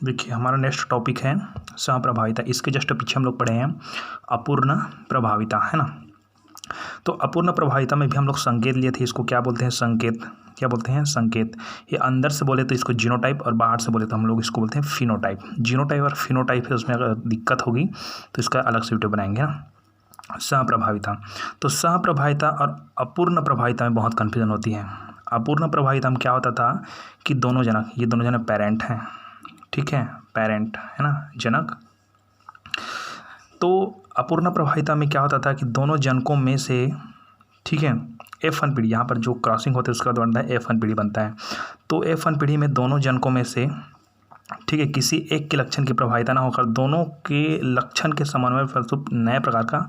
देखिए हमारा next topic है सहप्रभाविता। इसके जस्ट पीछे हम लोग पढ़े हैं अपूर्ण प्रभाविता, है ना। तो अपूर्ण प्रभाविता में भी हम लोग संकेत लिए थे। इसको क्या बोलते हैं? संकेत। क्या बोलते हैं? संकेत। ये अंदर से बोले तो इसको जीनोटाइप और बाहर से बोले तो हम लोग इसको बोलते हैं फिनोटाइप। जीनोटाइप और फिनोटाइप है, उसमें अगर दिक्कत होगी तो इसका अलग से वीडियो बनाएंगे ना। सहप्रभाविता। तो सहप्रभाविता और अपूर्ण प्रभाविता में बहुत कन्फ्यूजन होती है। अपूर्ण प्रभाविता में क्या होता था कि दोनों जनक, ये दोनों जनक पेरेंट हैं, ठीक है, पेरेंट है ना, जनक। तो अपूर्ण प्रभाविता में क्या होता था कि दोनों जनकों में से, ठीक है, F1 पीढ़ी, यहाँ पर जो क्रॉसिंग होती है उसका बनता है F1 पीढ़ी बनता है। तो F1 पीढ़ी में दोनों जनकों में से, ठीक है, किसी एक के लक्षण की प्रभाविता ना होकर दोनों के लक्षण के समन्वय फलस्वरूप नए प्रकार का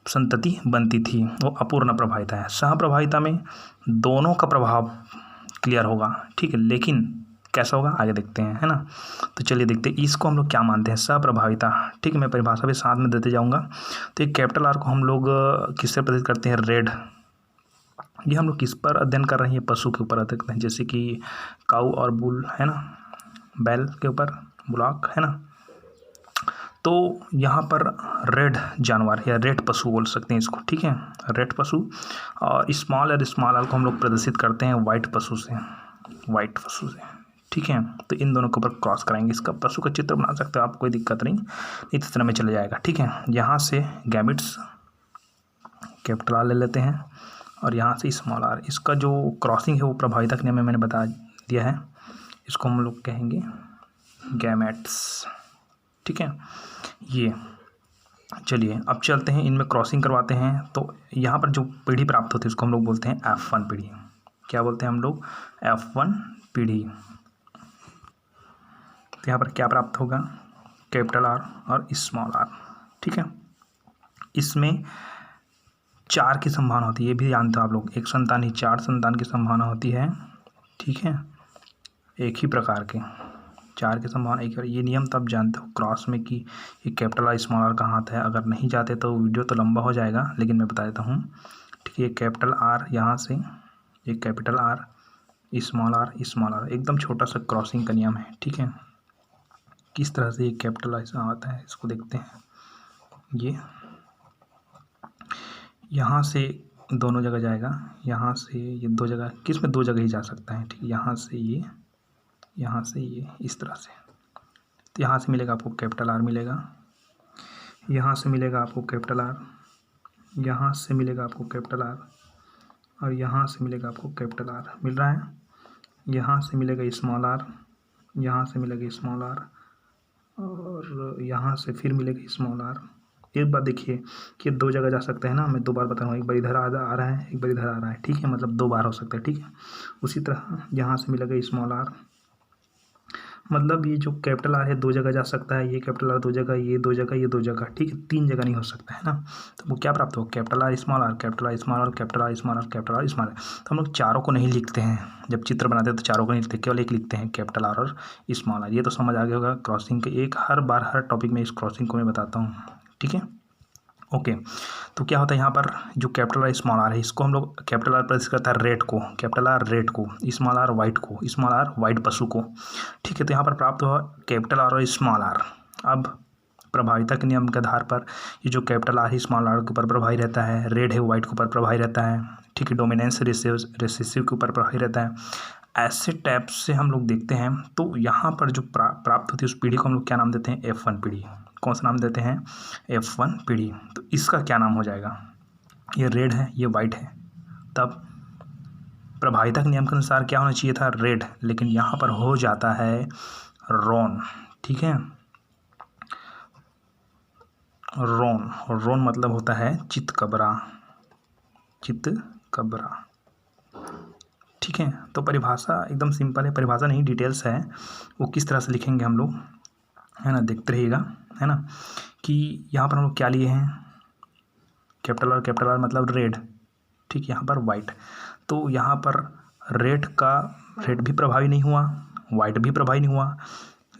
संतति बनती थी, वो अपूर्ण प्रभाविता है। सहप्रभाविता में दोनों का प्रभाव क्लियर होगा, ठीक है, लेकिन कैसा होगा आगे देखते हैं, है ना। तो चलिए देखते हैं इसको हम लोग क्या मानते हैं, सहप्रभाविता, ठीक है। मैं परिभाषा भी साथ में देते जाऊंगा। तो एक कैपिटल आर को हम लोग किससे प्रदर्शित करते हैं? रेड। ये हम लोग किस पर अध्ययन कर रहे हैं? पशु के ऊपर अध्ययन करते हैं, जैसे कि काऊ और बुल, है ना, बैल के ऊपर, बुलॉक, है ना। तो यहाँ पर रेड जानवर या रेड पशु बोल सकते हैं इसको, ठीक है, रेड पशु। और स्मॉल और स्मॉल आर को हम लोग प्रदर्शित करते हैं वाइट पशु से, वाइट पशु से, ठीक है। तो इन दोनों के ऊपर क्रॉस कराएंगे। इसका पशु का चित्र बना सकते हो आप, कोई दिक्कत नहीं, इस तरह में चले जाएगा, ठीक है। यहाँ से गैमिट्स कैपिटल आर ले लेते हैं और यहाँ से स्मॉल आर। इसका जो क्रॉसिंग है वो प्रभाविता के नियम में मैंने बता दिया है, इसको हम लोग कहेंगे गैमेट्स, ठीक है। ये चलिए अब चलते हैं, इनमें क्रॉसिंग करवाते हैं। तो यहाँ पर जो पीढ़ी प्राप्त होती है उसको हम लोग बोलते हैं F1 पीढ़ी। क्या बोलते हैं हम लोग? F1 पीढ़ी। तो यहाँ पर क्या प्राप्त होगा? कैपिटल आर और स्मॉल आर, ठीक है। इसमें 4 की संभावना होती है, ये भी जानते हो आप लोग। एक संतान ही 4 संतान की संभावना होती है, ठीक है, एक ही प्रकार के 4 की संभावना एक। ये नियम तब जानते हो क्रॉस में कि ये कैपिटल आर स्मॉल आर कहाँ आता है। अगर नहीं जाते तो वीडियो तो लंबा हो जाएगा, लेकिन मैं बता देता हूँ, ठीक है। ये कैपिटल आर यहाँ से, ये capital R, small R, small R, एकदम छोटा सा क्रॉसिंग का नियम है, ठीक है। किस तरह से ये कैपिटल आर आता है इसको देखते हैं। ये यहाँ से दोनों जगह जाएगा, यहाँ से ये 2 जगह, किस में 2 जगह ही जा सकता है, ठीक है। यहाँ से ये, यहाँ से ये, इस तरह से। तो यहाँ से मिलेगा आपको कैपिटल आर मिलेगा, यहाँ से मिलेगा आपको कैपिटल आर, यहाँ से मिलेगा आपको कैपिटल आर, और यहाँ से मिलेगा आपको कैपिटल आर मिल रहा है। यहाँ से मिलेगा स्मॉल आर, यहाँ से मिलेगा स्मॉल आर, और यहाँ से फिर मिलेगा स्मॉल आर। एक बात देखिए कि 2 जगह जा सकते हैं ना, मैं 2 बार बता रहा हूँ, एक बार इधर आ रहा है, एक बार इधर आ रहा है, ठीक है, मतलब 2 बार हो सकता है, ठीक है। उसी तरह यहाँ से मिलेगा स्मॉल आर, मतलब ये जो कैपिटल आर है 2 जगह जा सकता है, ये कैपिटल आर 2 जगह, ये 2 जगह, ये 2 जगह, ठीक है, 3 जगह नहीं हो सकता है ना। तो वो क्या प्राप्त हो? Capital R small R, capital R small R, capital R small R, capital R small R. तो हम लोग चारों को नहीं लिखते हैं, जब चित्र बनाते हैं तो चारों को नहीं लिखते, केवल एक लिखते हैं, कैपिटल आर और स्मॉल आर। ये तो समझ आ गया होगा क्रॉसिंग के, एक हर बार हर टॉपिक में इस क्रॉसिंग को मैं बताता हूँ, ठीक है, ओके। तो क्या होता है यहाँ पर जो कैपिटल आर स्मॉल आर है, इसको हम लोग कैपिटल आर प्रदर्शित करता है रेड को, कैपिटल आर रेड को, स्मॉल आर वाइट को, स्मॉल आर वाइट पशु को, ठीक है। तो यहाँ पर प्राप्त हुआ कैपिटल आर और स्मॉल आर। अब प्रभाविता के नियम के आधार पर ये जो कैपिटल आर है स्मॉल आर के ऊपर प्रभावी रहता है, रेड है वाइट के ऊपर प्रभावी रहता है, ठीक है, डोमिनेंस रिसेसिव के ऊपर प्रभावी रहता है। ऐसे टाइप से हम लोग देखते हैं। तो यहाँ पर जो प्राप्त होती है उस पीढ़ी को हम लोग क्या नाम देते हैं? F1 पीढ़ी। कौन सा नाम देते हैं? F1 पीढ़ी। तो इसका क्या नाम हो जाएगा? ये रेड है, ये वाइट है, तब प्रभाविता के नियम के अनुसार क्या होना चाहिए था? रेड, लेकिन यहाँ पर हो जाता है रॉन, ठीक है। रॉन, रॉन मतलब होता है चितकबरा, चितकबरा, ठीक है। तो परिभाषा एकदम सिंपल है, परिभाषा नहीं डिटेल्स है, वो किस तरह से लिखेंगे हम लोग, है ना, देखते रहिएगा, है ना। कि यहाँ पर हम लोग क्या लिए हैं? कैपिटल आर मतलब रेड, ठीक, यहाँ पर वाइट। तो यहाँ पर रेड भी प्रभावी नहीं हुआ, वाइट भी प्रभावी नहीं हुआ,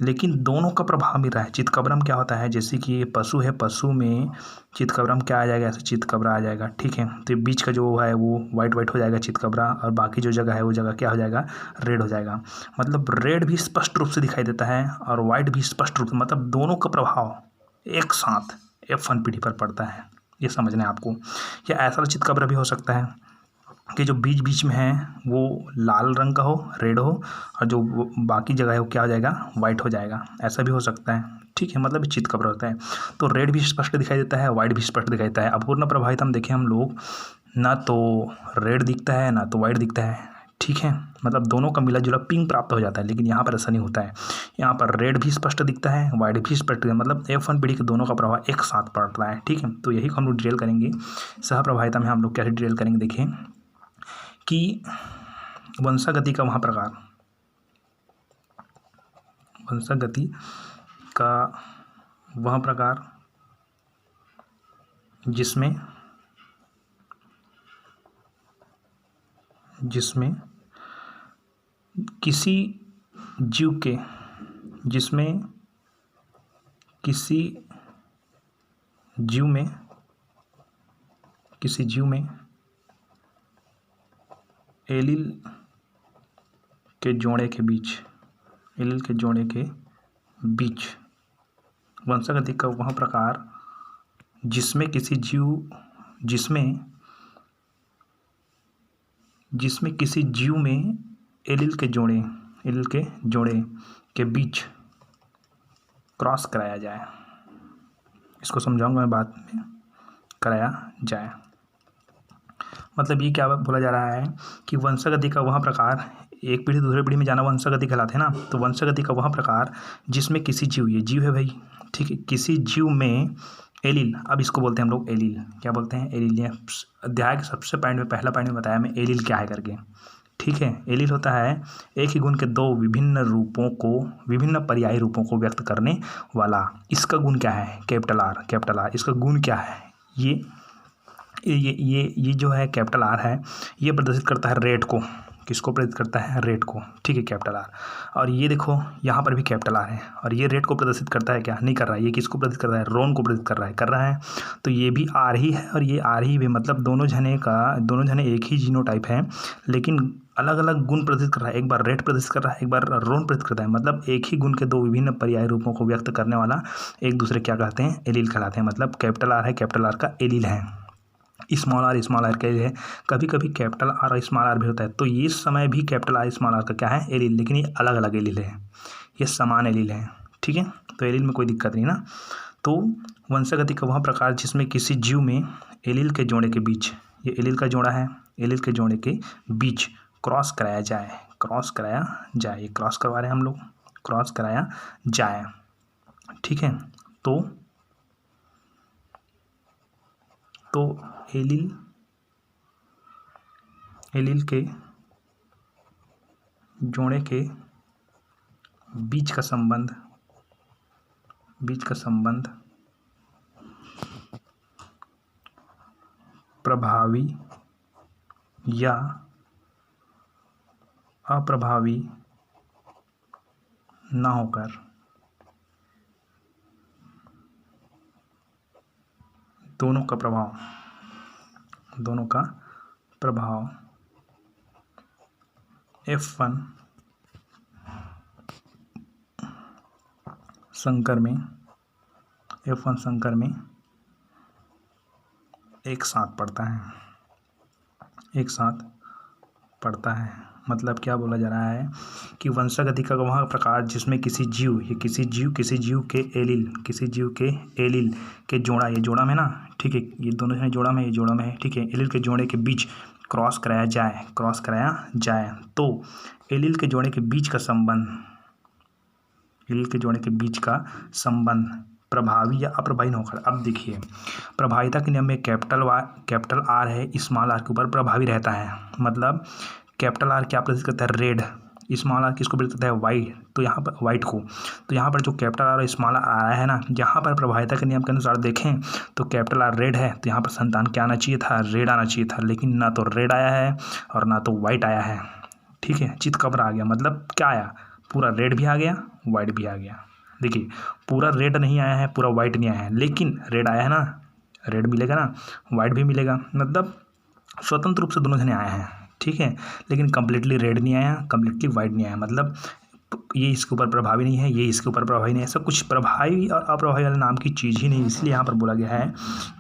लेकिन दोनों का प्रभाव मिल रहा है। चितकबरम क्या होता है, जैसे कि ये पशु है, पशु में चितकबरम क्या आ जाएगा, ऐसे चितकबरा आ जाएगा, ठीक है। तो बीच का जो है वो वाइट वाइट हो जाएगा चितकबरा, और बाकी जो जगह है वो जगह क्या हो जाएगा, रेड हो जाएगा। मतलब रेड भी स्पष्ट रूप से दिखाई देता है और वाइट भी स्पष्ट रूप से, मतलब दोनों का प्रभाव एक साथ F1 पीढ़ी पर पड़ता है, ये समझना है आपको। या ऐसा चितकबरा भी हो सकता है कि जो बीच बीच में है वो लाल रंग का हो, रेड हो, और जो बाकी जगह है वो क्या हो जाएगा, वाइट हो जाएगा, ऐसा भी हो सकता है, ठीक है। मतलब चितकबरा होता है। तो रेड भी स्पष्ट दिखाई देता है, वाइट भी स्पष्ट दिखाई देता है। अपूर्ण प्रभावित हम देखें हम लोग, ना तो रेड दिखता है ना तो वाइट दिखता है, ठीक है। मतलब दोनों का मिला जुला पिंक प्राप्त हो जाता है, लेकिन यहाँ पर ऐसा नहीं होता है। यहाँ पर रेड भी स्पष्ट दिखता है, वाइट भी स्पष्ट दिखता है, मतलब F1 पीढ़ी के दोनों का प्रभाव एक साथ पड़ रहा है, ठीक है। तो यही हम लोग डिटेल करेंगे। सह प्रभाविता में हम लोग कैसे डिटेल करेंगे, देखिए कि वंशागति का वह प्रकार, वंशागति का वह प्रकार जिसमें किसी जीव के, जिसमें किसी जीव में एलील के जोड़े के बीच वंशागति का वह प्रकार जिसमें किसी जीव में एलील के जोड़े के बीच क्रॉस कराया जाए। इसको समझाऊंगा मैं बाद में, कराया जाए। मतलब ये क्या बोला जा रहा है कि वंशागति का वह प्रकार, एक पीढ़ी दूसरी पीढ़ी में जाना वंशागति कहलाते हैं ना। तो वंशागति का वह प्रकार जिसमें किसी जीव, ये जीव है भाई, ठीक है, किसी जीव में एलील, अब इसको बोलते हैं हम लोग एलील, क्या बोलते हैं, एलील। ये अध्याय के सबसे पहला पॉइंट में बताया मैं एलील क्या है करके, ठीक है। एलील होता है एक ही गुण के दो विभिन्न पर्यायी रूपों को व्यक्त करने वाला। इसका गुण क्या है, कैपिटल आर। इसका गुण क्या है, ये जो है कैपिटल आर है, ये प्रदर्शित करता है रेड को। किसको प्रदर्शित करता है, रेड को, ठीक है, कैपिटल आर। और ये देखो यहाँ पर भी कैपिटल आर है, और ये रेड को प्रदर्शित करता है क्या, नहीं कर रहा है। ये किसको प्रदर्शित कर रहा है, रोन को प्रदर्शित कर रहा है। तो ये भी आर ही है और ये आर ही भी, मतलब दोनों जने एक ही जीनोटाइप है, लेकिन अलग अलग गुण प्रदर्शित कर रहा है। एक बार रेड प्रदर्शित कर रहा है, एक बार रोन प्रदर्शित करता है। मतलब एक ही गुण के दो विभिन्न पर्यायी रूपों को व्यक्त करने वाला एक दूसरे क्या कहते हैं, एलील कहलाते हैं। मतलब कैपिटल आर है, कैपिटल आर का एलील है। स्मॉल आर का है, कभी कभी कैपिटल आर और स्मॉल आर भी होता है। तो ये समय भी कैपिटल आर स्मॉल आर का क्या है, एलील, लेकिन ये अलग अलग एलील है, ये समान एलील है, ठीक है। तो एलील में कोई दिक्कत नहीं ना। तो वंशागति का वह प्रकार जिसमें किसी जीव में एलील के जोड़े के बीच, ये एलील का जोड़ा है, एलील के जोड़े के बीच क्रॉस कराया जाए, ये क्रॉस करवा रहे हैं हम लोग, क्रॉस कराया जाए, ठीक है। तो एलील के जोड़े के बीच का संबंध प्रभावी या अप्रभावी न होकर दोनों का प्रभाव F1 संकर में एक साथ पड़ता है। मतलब क्या बोला जा रहा है कि वंशागति का वह प्रकार जिसमें किसी जीव के एलील के जोड़ा, ये जोड़ा में ना, ठीक है, ये दोनों जने जोड़ा में, ये जोड़ा में है, ठीक है, एलील के जोड़े के बीच क्रॉस कराया जाए। तो एलील के जोड़े के बीच का संबंध प्रभावी या अप्रभावी न होकर। अब देखिए, प्रभाविता के नियम में कैपिटल आर है, स्मॉल आर के ऊपर प्रभावी रहता है। मतलब कैपिटल आर क्या प्रदर्शित करता है, रेड, स्मॉल आर किसको प्रदर्शित करता है, वाइट। तो यहाँ पर वाइट को, तो यहाँ पर जो कैपिटल आर और स्मॉल आर आया है ना, यहाँ पर प्रभाविता के नियम के अनुसार देखें तो कैपिटल आर रेड है, तो यहाँ पर संतान क्या आना चाहिए था, रेड आना चाहिए था, लेकिन ना तो रेड आया है और ना तो वाइट आया है, ठीक है। चितकबरा आ गया, मतलब क्या आया, पूरा रेड भी आ गया, वाइट भी आ गया। देखिए पूरा रेड नहीं आया है, पूरा वाइट नहीं आया है, लेकिन रेड आया है ना, रेड मिलेगा ना, वाइट भी मिलेगा, मतलब स्वतंत्र रूप से दोनों जने आए हैं, ठीक है। लेकिन कम्प्लीटली रेड नहीं आया, कम्प्लीटली वाइट नहीं आया, मतलब ये इसके ऊपर प्रभावी नहीं है, ये इसके ऊपर प्रभावी नहीं है, ऐसा कुछ प्रभावी और अप्रभावी वाले नाम की चीज़ ही नहीं। इसलिए यहाँ पर बोला गया है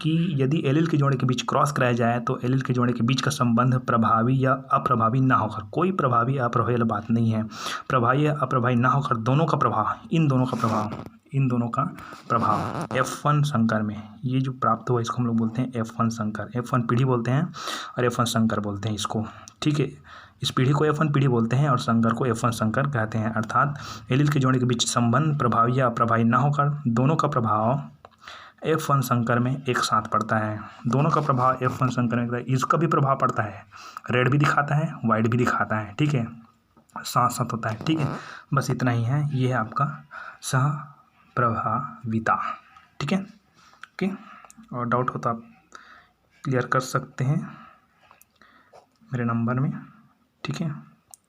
कि यदि एलील के जोड़े के बीच क्रॉस कराया जाए तो एलील के जोड़े के बीच का संबंध प्रभावी या अप्रभावी ना होकर, कोई प्रभावी या अप्रभावी वाली बात नहीं है, प्रभावी या अप्रभावी ना होकर दोनों का प्रभाव, इन दोनों का प्रभाव F1 संकर में ये जो प्राप्त हुआ इसको हम लोग बोलते हैं F1 संकर, F1 पीढ़ी बोलते हैं और F1 संकर बोलते हैं इसको, ठीक है। इस पीढ़ी को F1 पीढ़ी बोलते हैं और संकर को F1 संकर कहते हैं। अर्थात एलील के जोड़े के बीच संबंध प्रभावी या अप्रभावी ना होकर दोनों का प्रभाव F1 संकर में एक साथ पड़ता है, दोनों का प्रभाव F1 संकर में, इसका भी प्रभाव पड़ता है, रेड भी दिखाता है, वाइट भी दिखाता है, ठीक है, साथ साथ होता है, ठीक है। बस इतना ही है, ये है आपका सह प्रभाविता, ठीक है, ओके। और डाउट हो तो आप क्लियर कर सकते हैं मेरे नंबर में, ठीक है,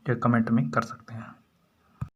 या कमेंट में कर सकते हैं।